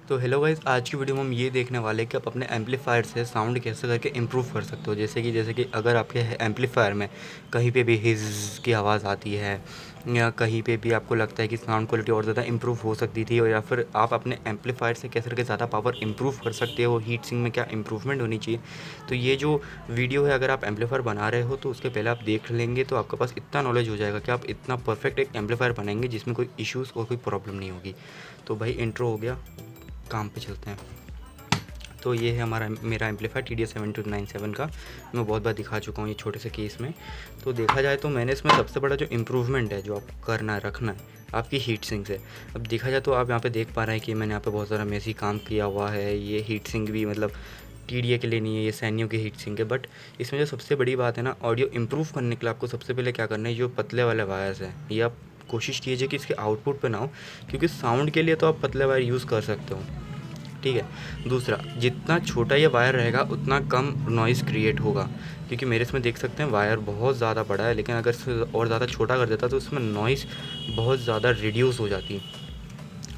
तो hello guys, आज की वीडियो में हम ये देखने वाले हैं कि आप अपने एम्पलीफायर से साउंड कैसे करके इम्प्रूव कर सकते हो। जैसे कि अगर आपके एम्पलीफायर में कहीं पे भी हिज़ की आवाज़ आती है या कहीं पे भी आपको लगता है कि साउंड क्वालिटी और ज़्यादा इम्प्रूव हो सकती थी, और या फिर आप अपने एम्पलीफायर से कैसे करके ज़्यादा पावर इम्प्रूव कर सकते हो, हीट सिंक में क्या इम्प्रूवमेंट होनी चाहिए, तो ये जो वीडियो है, अगर आप एम्पलीफायर बना रहे हो तो उसके पहले आप देख लेंगे तो आपके पास इतना नॉलेज हो जाएगा कि आप इतना परफेक्ट एक एम्पलीफायर बनाएंगे जिसमें कोई इश्यूज़ और कोई प्रॉब्लम नहीं होगी। तो भाई इंट्रो हो गया, काम पे चलते हैं। तो ये है मेरा एम्पलीफायर TDS7297 का। मैं बहुत बार दिखा चुका हूँ ये छोटे से केस में। तो देखा जाए तो मैंने इसमें सबसे बड़ा जो इम्प्रूवमेंट है जो आपको करना है, रखना है आपकी हीट सिंक से। अब देखा जाए तो आप यहाँ पे देख पा रहे हैं कि मैंने यहाँ पे बहुत सारा मेसी काम किया हुआ है। ये हीट सिंक भी मतलब TDA के लिए नहीं है, ये सैनियों की हीट सिंक है। बट इसमें जो सबसे बड़ी बात है ना, ऑडियो इम्प्रूव करने के लिए आपको सबसे पहले क्या करना है, जो पतले वाले वायर्स हैं ये आप कोशिश कीजिए कि इसके आउटपुट पे ना हो, क्योंकि साउंड के लिए तो आप पतले वायर यूज़ कर सकते हो, ठीक है। दूसरा, जितना छोटा ये वायर रहेगा उतना कम नॉइज़ क्रिएट होगा, क्योंकि मेरे इसमें देख सकते हैं वायर बहुत ज़्यादा बड़ा है, लेकिन अगर इसे और ज़्यादा छोटा कर देता तो उसमें नॉइज़ बहुत ज़्यादा रिड्यूस हो जाती।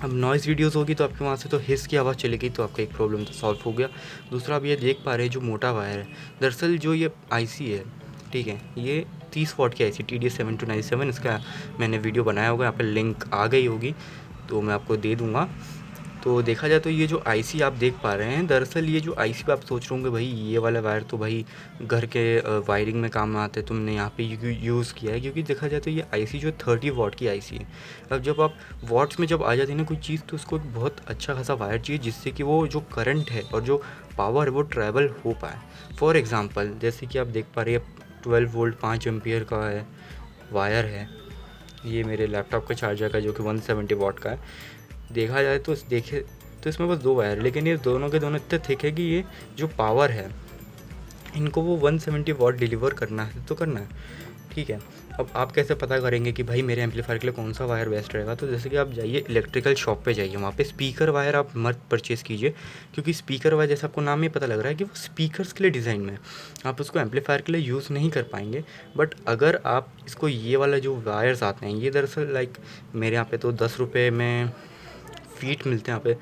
अब नॉइज़ रिड्यूस होगी तो आपके वहाँ से तो हिस की आवाज़ चलेगी, तो आपका एक प्रॉब्लम तो सॉल्व हो गया। दूसरा, आप ये देख पा रहे हैं जो मोटा वायर है, दरअसल जो ये आईसी है, ठीक है, ये 30 वॉट की आईसी TDS7297, इसका मैंने वीडियो बनाया होगा, यहाँ पे लिंक आ गई होगी तो मैं आपको दे दूँगा। तो देखा जाए तो ये जो आईसी आप देख पा रहे हैं, दरअसल ये जो आईसी पे आप सोच रहे होंगे भाई ये वाला वायर तो भाई घर के वायरिंग में काम में आते हैं, तुमने यहाँ पे यूज़ किया है, क्योंकि देखा जाए तो ये आईसी जो 30 वॉट की आईसी है। अब जब आप वॉट्स में जब आ जाती है ना कोई चीज़, तो उसको एक बहुत अच्छा खासा वायर चाहिए जिससे कि वो जो करंट है और जो पावर है वो ट्रैवल हो पाए। फॉर एग्ज़ाम्पल, जैसे कि आप देख पा रहे हैं 12 वोल्ट 5 एम्पियर का है वायर है, ये मेरे लैपटॉप का चार्जर का जो कि 170 वॉट का है। देखा जाए तो देखे तो इसमें बस 2 वायर है, लेकिन ये दोनों के दोनों इतने थिक है कि ये जो पावर है इनको वो 170 वॉट डिलीवर करना है तो करना है, ठीक है। अब आप कैसे पता करेंगे कि भाई मेरे एम्पलीफायर के लिए कौन सा वायर बेस्ट रहेगा? तो जैसे कि आप जाइए इलेक्ट्रिकल शॉप पे जाइए, वहाँ पे स्पीकर वायर आप मत परचेज़ कीजिए, क्योंकि स्पीकर वायर जैसे आपको नाम ही पता लग रहा है कि वो स्पीकर्स के लिए डिज़ाइन में है, आप उसको एम्पलीफायर के लिए यूज़ नहीं कर पाएंगे। बट अगर आप इसको ये वाला जो वायर्स आते हैं, ये दरअसल लाइक मेरे यहाँ पे तो 10 रुपये में फ़ीट मिलते हैं यहाँ पे।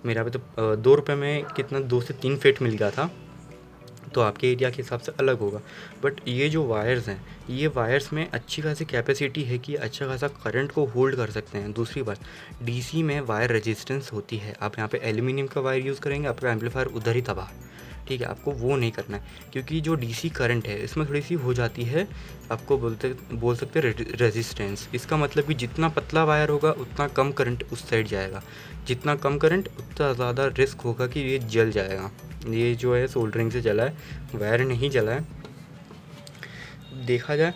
मेरे यहाँ पे तो 2 रुपये में कितना 2 से 3 फ़ीट मिल गया था, तो आपके एरिया के हिसाब से अलग होगा। बट ये जो वायर्स हैं, ये वायर्स में अच्छी खासी कैपेसिटी है कि अच्छा खासा करंट को होल्ड कर सकते हैं। दूसरी बात, डीसी में वायर रेजिस्टेंस होती है, आप यहाँ पे एल्यूमिनियम का वायर यूज़ करेंगे, आपका एम्पलीफायर उधर ही तबाह, ठीक है। आपको वो नहीं करना है, क्योंकि जो डीसी करंट है इसमें थोड़ी सी हो जाती है, आपको बोल सकते हैं रेजिस्टेंस। इसका मतलब कि जितना पतला वायर होगा उतना कम करंट उस साइड जाएगा, जितना कम करंट उतना ज़्यादा रिस्क होगा कि ये जल जाएगा। ये जो है सोल्डरिंग से जला है, वायर नहीं जला है। देखा जाए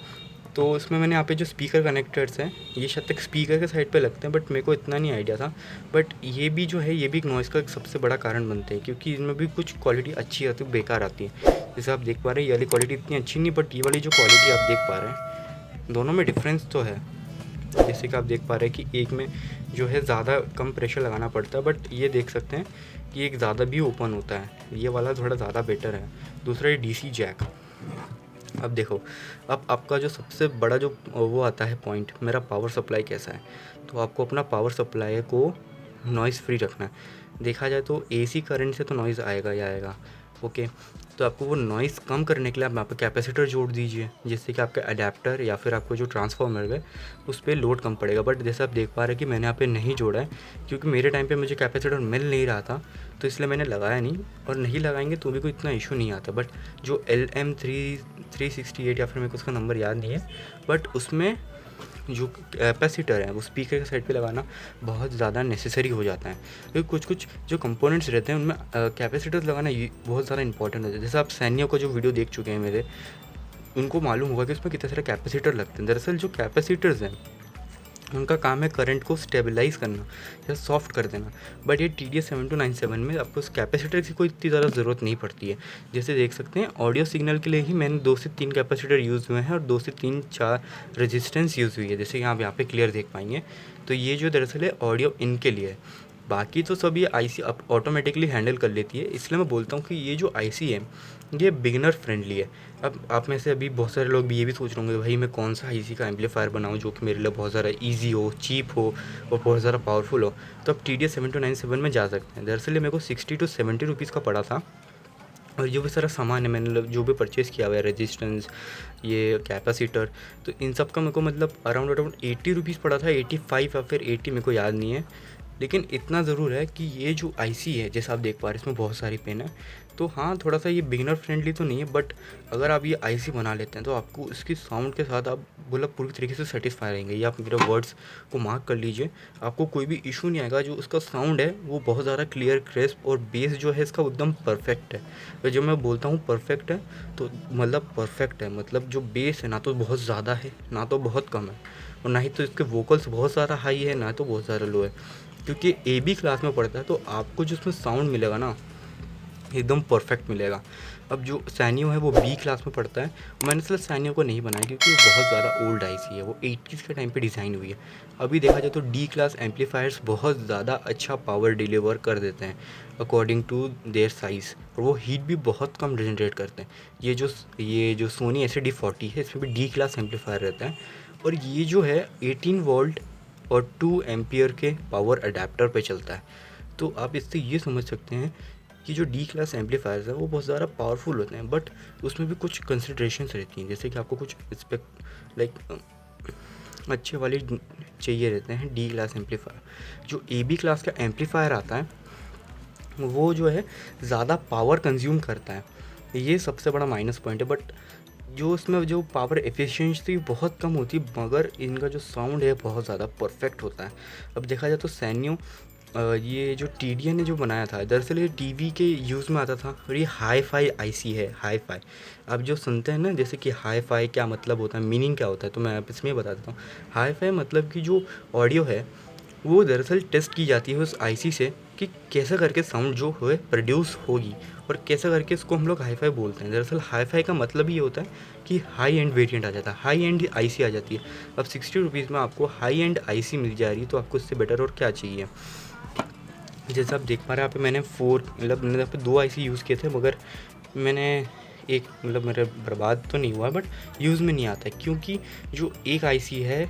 तो इसमें मैंने यहाँ पे जो स्पीकर कनेक्टर्स हैं, ये शायद तक स्पीकर के साइड पे लगते हैं, बट मेरे को इतना नहीं आइडिया था। बट ये भी जो है, ये भी एक नॉइज़ का एक सबसे बड़ा कारण बनते हैं, क्योंकि इनमें भी कुछ क्वालिटी अच्छी आती है, बेकार आती है। जैसे आप देख पा रहे हैं ये वाली क्वालिटी इतनी अच्छी नहीं, बट ये वाली जो क्वालिटी आप देख पा रहे हैं, दोनों में डिफरेंस तो है। जैसे कि आप देख पा रहे हैं कि एक में जो है ज़्यादा कम प्रेशर लगाना पड़ता है, बट ये देख सकते हैं कि एक ज़्यादा भी ओपन होता है, ये वाला थोड़ा ज़्यादा बेटर है। दूसरा, ये डीसी जैक। अब देखो, अब आपका जो सबसे बड़ा जो वो आता है पॉइंट, मेरा पावर सप्लाई कैसा है। तो आपको अपना पावर सप्लाई को नॉइज़ फ्री रखना है। देखा जाए तो एसी करंट से तो नॉइज़ आएगा ही आएगा, ओके। तो आपको वो नॉइज़ कम करने के लिए आप यहाँ पे कैपेसिटर जोड़ दीजिए, जिससे कि आपका अडेप्टर या फिर आपको जो ट्रांसफार्मर है उस पर लोड कम पड़ेगा। बट जैसे आप देख पा रहे हैं कि मैंने यहाँ पे नहीं जोड़ा है, क्योंकि मेरे टाइम पे मुझे कैपेसिटर मिल नहीं रहा था, तो इसलिए मैंने लगाया नहीं। और नहीं लगाएंगे तो भी कोई इतना इशू नहीं आता। बट जो LM368 या फिर मेरे को उसका नंबर याद नहीं है, बट उसमें जो कैपेसिटर है वो स्पीकर के साइड पे लगाना बहुत ज़्यादा नेसेसरी हो जाता है, क्योंकि कुछ कुछ जो कंपोनेंट्स रहते हैं उनमें कैपेसिटर्स लगाना बहुत ज़्यादा इंपॉर्टेंट होता है। जैसे आप सैनियों का जो वीडियो देख चुके हैं मेरे, उनको मालूम होगा कि उसमें कितने सारे कैपेसिटर लगते हैं। दरअसल जो कैपेसिटर्स हैं उनका काम है करंट को स्टेबलाइज़ करना या सॉफ्ट कर देना। बट ये TDS7297 में आपको उस कैपेसिटर की कोई इतनी ज़्यादा ज़रूरत नहीं पड़ती है। जैसे देख सकते हैं ऑडियो सिग्नल के लिए ही मैंने 2 से 3 कैपेसिटर यूज़ हुए हैं और 2 से 3-4 रेजिस्टेंस यूज़ हुई है, जैसे कि आप यहाँ पे क्लियर देख पाएंगे। तो ये जो दरअसल है ऑडियो इन के लिए है, बाकी तो सब ये आईसी ऑटोमेटिकली हैंडल कर लेती है, इसलिए मैं बोलता हूँ कि ये जो आईसी है ये बिगिनर फ्रेंडली है। अब आप में से अभी बहुत सारे लोग भी ये भी सोच रहे होंगे भाई मैं कौन सा आईसी का एम्पलीफायर बनाऊँ जो कि मेरे लिए बहुत ज़्यादा ईजी हो, चीप हो और बहुत ज़्यादा पावरफुल हो। तो आप TDS 7297 में जा सकते हैं। दरअसल ये मेरे को 60 to 70 रुपीज़ का पड़ा था, और जो भी सारा सामान है मैंने जो भी परचेज़ किया हुआ है, रेजिस्टेंस, ये कैपेसिटर, तो इन सब का मेरे को मतलब अराउंड 80 रुपीज़ पड़ा था, 85 या फिर 80 मेरे को याद नहीं है। लेकिन इतना ज़रूर है कि ये जो आईसी है जैसा आप देख पा रहे हैं इसमें बहुत सारी पिन है। तो हाँ, थोड़ा सा ये बिगिनर फ्रेंडली तो नहीं है, बट अगर आप ये आईसी बना लेते हैं तो आपको इसकी साउंड के साथ आप मतलब पूरी तरीके से सेटिस्फाई रहेंगे। ये आप मेरे वर्ड्स को मार्क कर लीजिए, आपको कोई भी इशू नहीं आएगा। जो उसका साउंड है वो बहुत ज़्यादा क्लियर, क्रिस्प, और बेस जो है इसका एकदम परफेक्ट है। तो जब मैं बोलता हूँ परफेक्ट है तो मतलब परफेक्ट है, मतलब जो बेस है ना तो बहुत ज़्यादा है ना तो बहुत कम है, और ना ही तो इसके वोकल्स बहुत ज़्यादा हाई है ना तो बहुत ज़्यादा लो है, क्योंकि AB क्लास में पढ़ता है। तो आपको जो उसमें साउंड मिलेगा ना एकदम परफेक्ट मिलेगा। अब जो सैनियो है वो B क्लास में पढ़ता है। मैंने सिर्फ सैनियो को नहीं बनाया क्योंकि वो बहुत ज़्यादा ओल्ड आईसी है, वो 80s के टाइम पे डिज़ाइन हुई है। अभी देखा जाए तो D क्लास एम्पलीफायर्स बहुत ज़्यादा अच्छा पावर डिलीवर कर देते हैं अकॉर्डिंग टू देयर साइज़, और वो हीट भी बहुत कम जनरेट करते हैं। ये जो सोनी SD40 है इसमें भी D क्लास एम्पलीफायर रहता है, और ये जो है 18 वोल्ट और 2 एम्पियर के पावर अडेप्टर पे चलता है। तो आप इससे ये समझ सकते हैं कि जो D क्लास एम्पलीफायर्स है वो बहुत ज़्यादा पावरफुल होते हैं, बट उसमें भी कुछ कंसिड्रेशंस रहती हैं, जैसे कि आपको कुछ लाइक अच्छे वाले चाहिए रहते हैं D क्लास एम्पलीफायर। जो AB क्लास का एम्पलीफायर आता है वो जो है ज़्यादा पावर कंज्यूम करता है, ये सबसे बड़ा माइनस पॉइंट है। बट जो इसमें जो पावर एफिशिएंसी बहुत कम होती है, मगर इनका जो साउंड है बहुत ज़्यादा परफेक्ट होता है। अब देखा जाए तो सैनियो ये जो TDN ने जो बनाया था, दरअसल ये टीवी के यूज़ में आता था, और ये हाई फाई आईसी है। हाई फाई आप जो सुनते हैं ना, जैसे कि हाई फाई क्या मतलब होता है, मीनिंग क्या होता है, तो मैं आप इसमें बता देता हूँ। हाई फाई मतलब कि जो ऑडियो है वो दरअसल टेस्ट की जाती है उस आईसी से कि कैसा करके साउंड जो है प्रोड्यूस होगी, और कैसा करके इसको हम लोग हाई फाई बोलते हैं। दरअसल हाई फाई का मतलब ही ये होता है कि हाई एंड वेरिएंट आ जाता है, हाई एंड आईसी आ जाती है। अब 60 रुपीज़ में आपको हाई एंड आईसी मिल जा रही है, तो आपको इससे बेटर और क्या चाहिए। जैसे आप देख पा रहे हैं, यहाँ पे मैंने यहाँ पे 2 आईसी यूज़ किए थे, मगर मैंने एक मतलब मेरा बर्बाद तो नहीं हुआ, बट यूज़ में नहीं आता है, क्योंकि जो एक आईसी है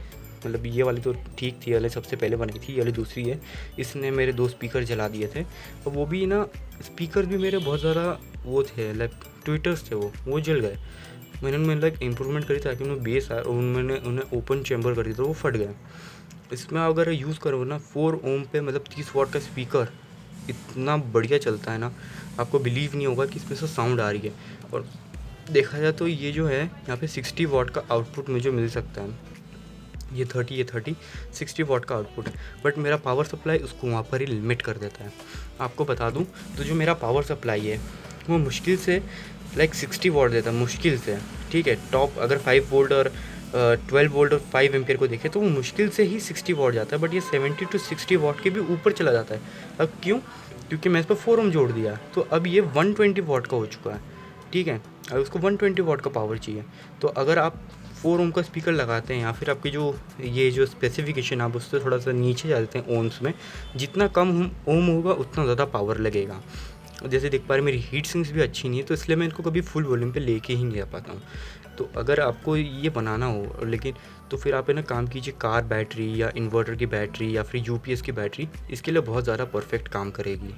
मतलब ये वाली तो ठीक थी, वाली सबसे पहले बनाई थी, ये वाली दूसरी है, इसने मेरे 2 स्पीकर जला दिए थे। और वो भी ना, स्पीकर भी मेरे बहुत ज़्यादा वो थे, लाइक ट्विटर्स थे, वो जल गए। मैंने उनमें लाइक इम्प्रूवमेंट करी ताकि उनमें बेस आए, और उन्हें ओपन चैम्बर कर दिया तो वो फट गए। इसमें अगर यूज़ करो ना 4 ओम पे मतलब 30 वाट का स्पीकर इतना बढ़िया चलता है ना, आपको बिलीव नहीं होगा कि इसमें से साउंड आ रही है। और देखा जाए तो ये जो है यहाँ पे 60 वाट का आउटपुट मुझे मिल सकता है, ये 30 60 वाट का आउटपुट है, बट मेरा पावर सप्लाई उसको वहाँ पर ही लिमिट कर देता है। आपको बता दूँ तो जो मेरा पावर सप्लाई है वो मुश्किल से लाइक 60 वाट देता है, मुश्किल से, ठीक है। टॉप अगर 5 वोल्ट और 12 वोल्ट और 5 एम्पियर को देखें तो वो मुश्किल से ही 60 वाट जाता है, बट ये 70 to 60 वाट के भी ऊपर चला जाता है। अब क्यों? क्योंकि मैं इस पर 4 ओम जोड़ दिया, तो अब ये 120 वाट का हो चुका है, ठीक है। अब उसको 120 वाट का पावर चाहिए, तो अगर आप 4 ओम का स्पीकर लगाते हैं, या फिर आपकी जो स्पेसिफिकेशन आप उससे थोड़ा सा नीचे जा देते हैं ओम्स में, जितना कम ओम होगा उतना ज़्यादा पावर लगेगा। जैसे देख पा रहे मेरी हीट सिंक्स भी अच्छी नहीं है, तो इसलिए मैं इनको कभी फुल वॉल्यूम पे लेके ही नहीं जा पाता हूँ। तो अगर आपको ये बनाना हो लेकिन, तो फिर आप है ना काम कीजिए कार बैटरी या इन्वर्टर की बैटरी या फिर UPS की बैटरी, इसके लिए बहुत ज़्यादा परफेक्ट काम करेगी।